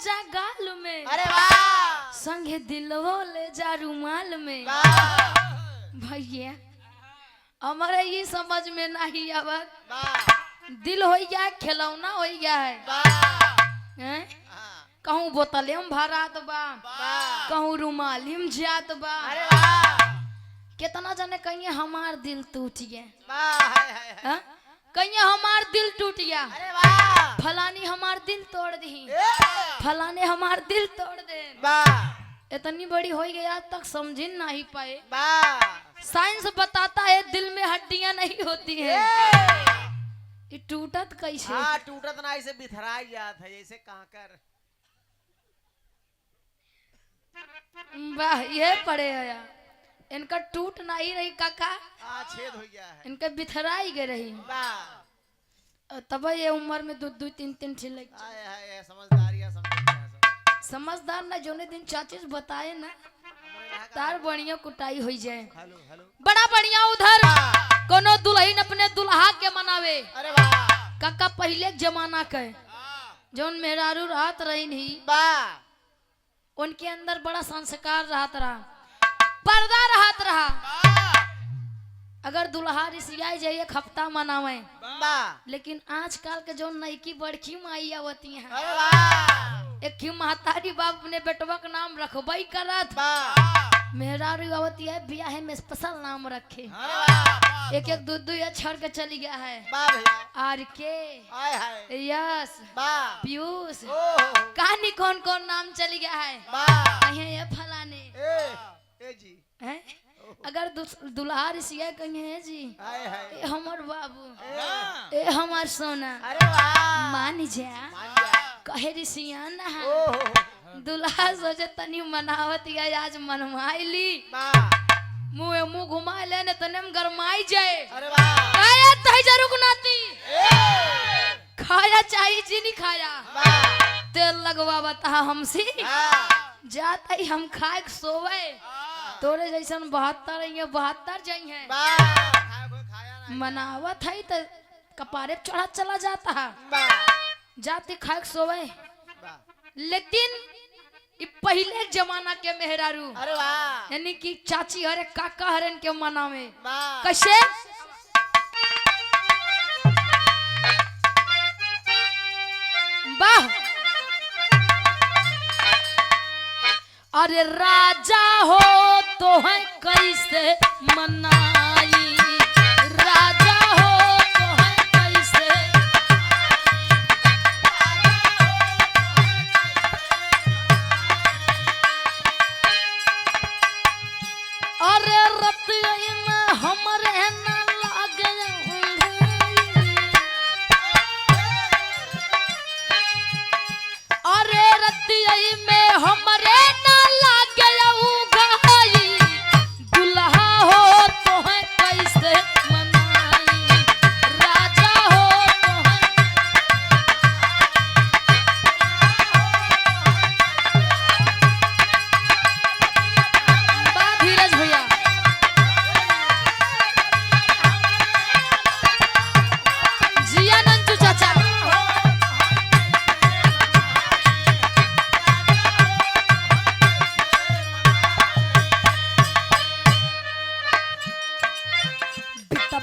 जा गाल में, अरे वाह संगे दिलवो ले जा रुमाल में। वाह भैया हमारे ये समझ में नहीं आवत, वाह दिल हो गया खिलौना हो गया है, हैं? कहूँ बोतले में भरात बा, कहूँ रुमाली में जात बा। अरे वाह कितना जने कहिए हमार दिल टूट गया, वाह कहिए हमार दिल टूट गया, अरे वाह फलानी हमार दिल तोड़ दी, फलाने हमार दिल तोड़ दे। वाह इतनी बड़ी हो गई आज तक समझ नहीं पाए। वाह साइंस बताता है दिल में हड्डियां नहीं होती है, ये टूटत कैसे? हाँ टूटत ना ऐसे बिथरा जात है जैसे कांकर। वाह ये पड़े है, इनका टूट नहीं रही काका, छेद हो गया है, इनका बिथराई गई रही। वाह तब ये उम्र में दो दो तीन तीन छिलक। समझदारियां समझदार ना जोने दिन चाची से बताए ना तार बढ़िया कुटाई हो जाए। हेलो हेलो बड़ा बढ़िया उधर कोनो दुल्हन अपने दुल्हा के मनावे। अरे वाह काका पहले के जमाना के जोन मेहरारू रात रही नहीं, वाह उनके अंदर बड़ा संस्कार रहत रहा, पर्दा रहत रहा। अगर दुल्हा रिसियाई जाइए एक हफ्ता मनावे, लेकिन आजकल के जो नईकी बड़की माई आवती हैं, अरे वाह एक महतारी बाप अपने बेटवा का नाम रखबई करत, मेहरारू आवती है ब्याह में स्पेशल नाम रखे, एक एक दो दो या छड़ के चली गया है। आर के यस पीयूष कहानी कौन कौन नाम चली गया है, कहीं ये फलाने हैं। अगर दुल्हा रिसिया कहीं है जी ए हमर बाबू ए हमार सोना, मान जा कहे रिसिया ना दुल्हा सोचे तनी मनावत या आज मनमाइली मुँह मुँह घुमा ले न तने में गरमाई जाए। खाया तही रुक नाती खाया चाहिए जी नहीं खाया तेल लगवा बता हमसे जाता ही हम खाए सोवे तोरे जैसन 72 जाई है मनावत है तो कपारे चढ़ा चला जाता है जाते खाए सोवे। लेकिन पहले जमाना के मेहरारू यानी कि चाची हरे काका हरन के मना में कैसे वाह अरे राजा हो तो है कैसे मनाई, राजा हो तो है कैसे अरे रतिया में हमरे न लागे अरे रतिया में हमरे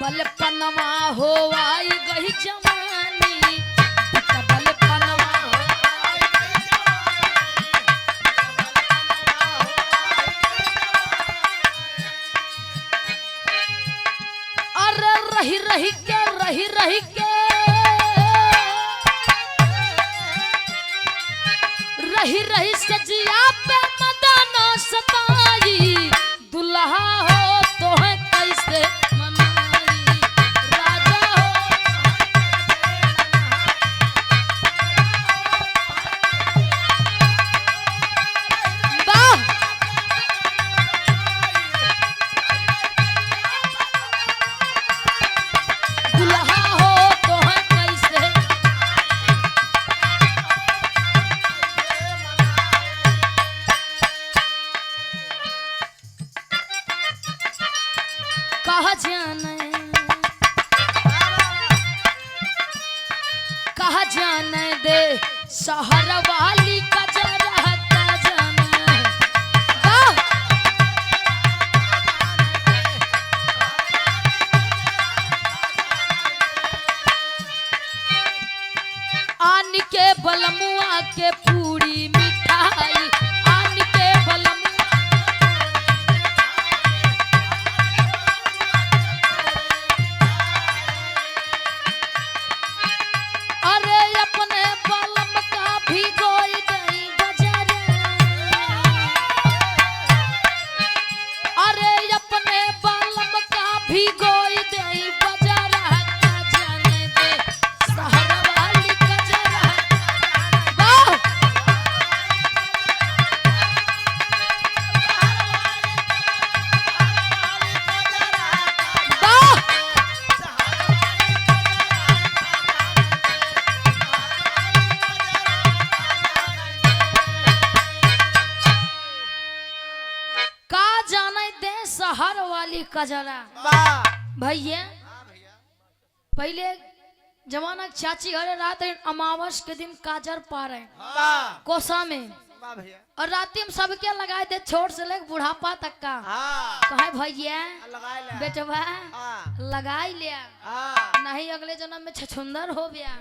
बल पनवा हो आई गई जवानी बल पनवा अरे रही रही के रही रही के रही रही सजिया पे मदाना सताई दुल्हा हो तो है कैसे के पूरी मिठाई आन के बलम अरे अपने बलम का भी गोई गई बजर अरे अपने बलम का भी गोई गई बजर का जाने दे शहर वाली कजरा वाह वाह का जाने दे शहर वाली कजरा भैया पहले जमाना के चाची घरे रात अमावस के दिन काजर पा रहे कोसा में और रात में सबके लगाए थे छोट से लेकर बुढ़ापा तक का कहे भैया बेटवा लगाई लिया नहीं अगले जन्म में छछुंदर हो गया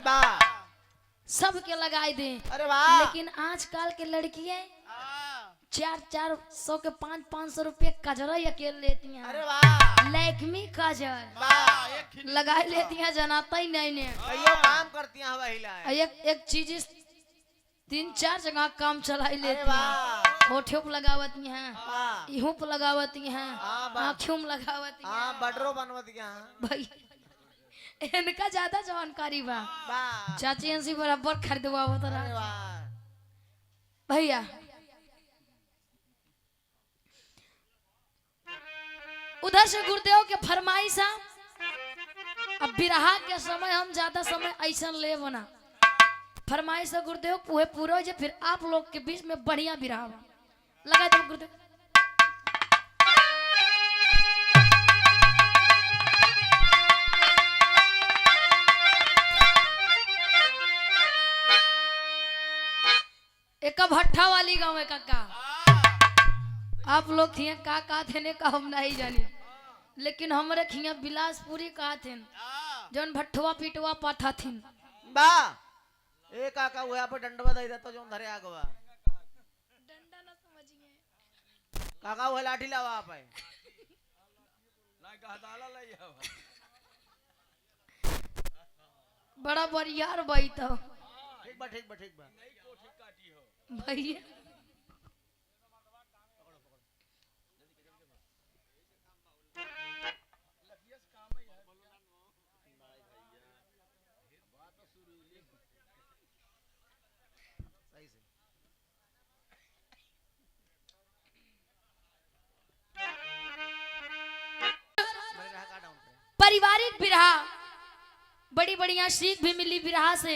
सबके लगाए दे लेकिन आजकल के लड़कियां 400 के 500 रुपये कजरा अकेले लेती हैं लैक्मी काजल लगा लेती हैं जनाता ही नहीं ने काम करती हैं एक चीज 3-4 जगह काम चला लेती हैं होठों पे लगावती हैं इहों पे लगावती हैं आँखों में लगावती हैं बटरो बनवती हैं भाई इनका ज्यादा जानकारी बा चाची इनसे बराबर खरीदवावत रहा भैया उधर से गुरुदेव के फरमाइश अब बिरहा के समय हम ज्यादा समय ऐसा ले बना फरमाइश है गुरुदेव पूरे पूरा हो जाए फिर आप लोग के बीच में बढ़िया बिरहा लगा दो गुरुदेव एक भट्ठा वाली गाँव है काका आप लोग थिए का थे ने का हम नहीं जानी लेकिन हमरे खिया बिलासपुरी का थे जौन भट्ठवा पीटवा पाठा थिन बा ए काका हुआ पे डंडवा दई देतो जोन धरे आगवा डंडा ना समझिए काका हुआ लाठी लावा आप है ना का दाला लई आवा बड़ा बरियार बाई तो ठीक बा ठीक बा ठीक बा नहीं कोठी काटी हो भैया सही से मेरे रहा का डाउन पे पारिवारिक बिरहा बड़ी बढ़िया सीख भी मिली बिरहा से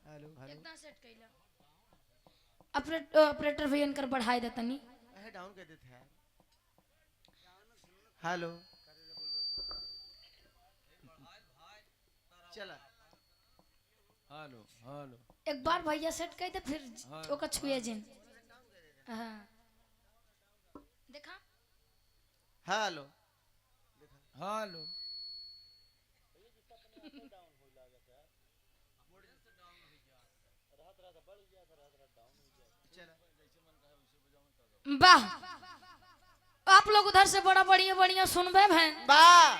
हेलो हेलो एकदम सेट कइला ऑपरेटर भैया कर बढ़ाई देता नी ए डाउन कर देते हैं हेलो चला हेलो हेलो एक बार भैया सेट कई दे फिर ओका छुए जिन हां देखा हेलो हेलो वाह आप लोग उधर से बड़ा बढ़िया बढ़िया सुनबे हैं वाह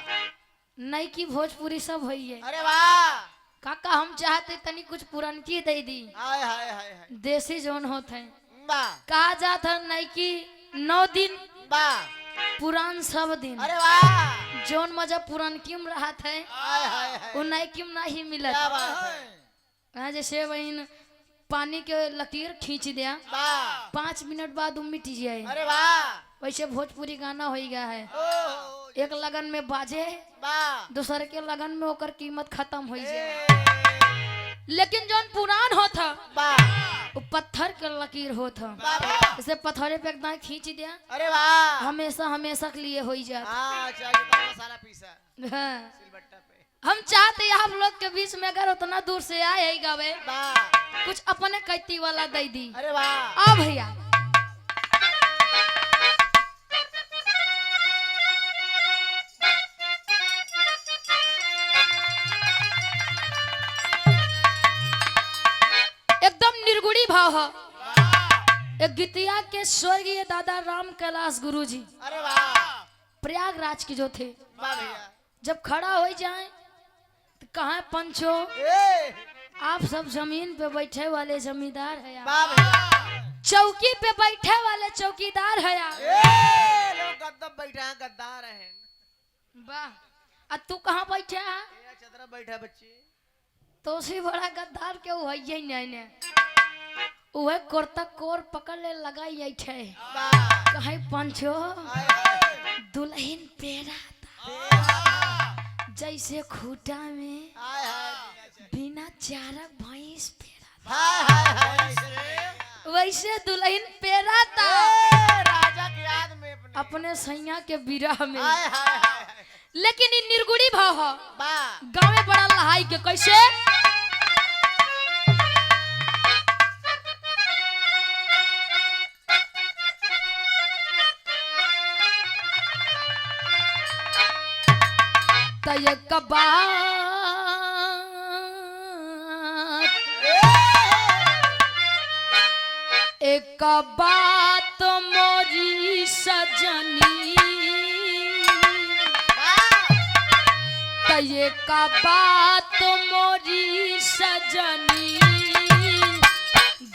नई की भोजपुरी सब होई है अरे वाह काका हम चाहते तनी कुछ पुरनकी दे दी हाय हाय हाय हाय देसी जोन होते हैं वाह कहा जाता नई की 9 दिन वाह पुरान सब दिन अरे वाह जोन मजा पुरनकी में रहा था हाय हाय हाय वो नई की में नहीं मिलत क्या बात है कहा जैसे बहन पानी के लकीर खींच दिया वाह 5 मिनट बाद वो मिट जाए अरे वाह वैसे भोजपुरी गाना हो गया है ओ एक लगन में बाजे वाह दूसरे के लगन में ओकर कीमत खत्म हो जाए लेकिन जोन पुरान होता वाह वो पत्थर के लकीर होता वाह जैसे पत्थरे पे एकदम खींच दिया अरे वाह हमेशा हमेशा के लिए हो जाता हाँ चाहिए तो मसाला पीसा हाँ। सिलबट्टा पे हम चाहते हैं आप लोग के बीच में अगर उतना दूर से आए ही गावे वाह कुछ अपने कैती वाला दे दी अरे वाह आ भैया निर्गुणी भाव है। एक गीतिया के स्वर्गीय दादा राम कैलाश गुरु जी अरे वाह प्रयागराज के जो थे, वाह भैया जब खड़ा हो जाए तो कहाँ पंचो ए आप सब जमीन पे बैठे वाले जमींदार है यार, वाह भैया चौकी पे बैठे वाले चौकीदार है यार। ए लोग गद्दम बैठे हैं गद्दार हैं वाह तू कहाँ बैठे है? ये चदरा बैठा बच्ची तो उसी बड़ा गद्दार के वो है नहीं ने वह कुर्ता कोर पकड़ ले लगाई ऐठे वाह कहीं पंचो हाय हाय दुल्हन पेरा जैसे खूटा में हाय हाय बिना चारा भैंस पेरा हाय हाय वैसे दुल्हन पेरा था राजा की याद में अपने सैया के विरह में। हाय हाय हाय लेकिन इन निर्गुणी भाव है वाह गाँव में बड़ा लहाई के कैसे एक बात मोरी सजनी एक बात मोरी सजनी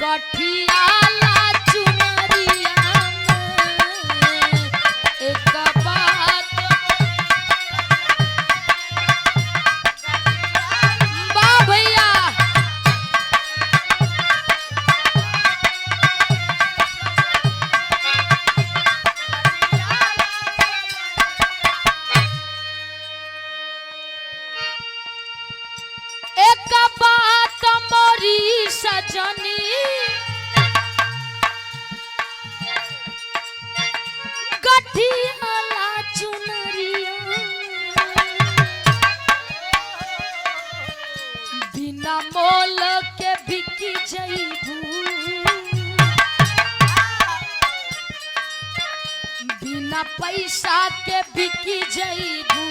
गठियाला चुनरिया में एक बात वाह भैया एक बात मोरी सजनी गठियाला चुनरिया बिना मोल के बिकी जईबू बिना पैसा के बिकी जईबू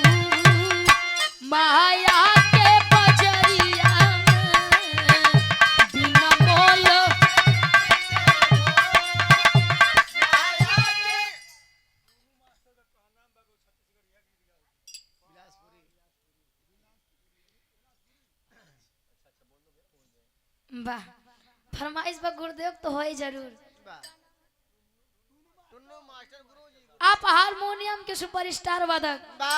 माया के बजरिया में बिना मोल वाह फरमाइश पर गुरुदेव तो हो ही जरूर। टुन्नू मास्टर गुरुजी आप हारमोनियम के सुपरस्टार वादक वाह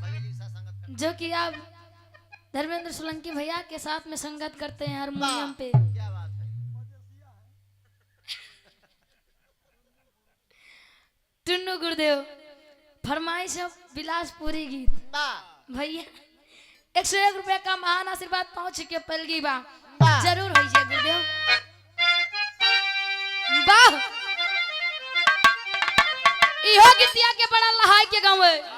भैया जी साथ संगत कर जो कि आप धर्मेंद्र सोलंकी भैया के साथ में संगत करते हैं हारमोनियम पे। क्या बात है टुन्नू गुरुदेव फरमाइश है बिलासपुरी गीत वाह भैया 101 रुपया का महान आशीर्वाद पहुंच के पलगी बा वाह जरूर हो जाए गुरुदेव वाह इहो गीतिया के बड़ा लहाई के गाँव है।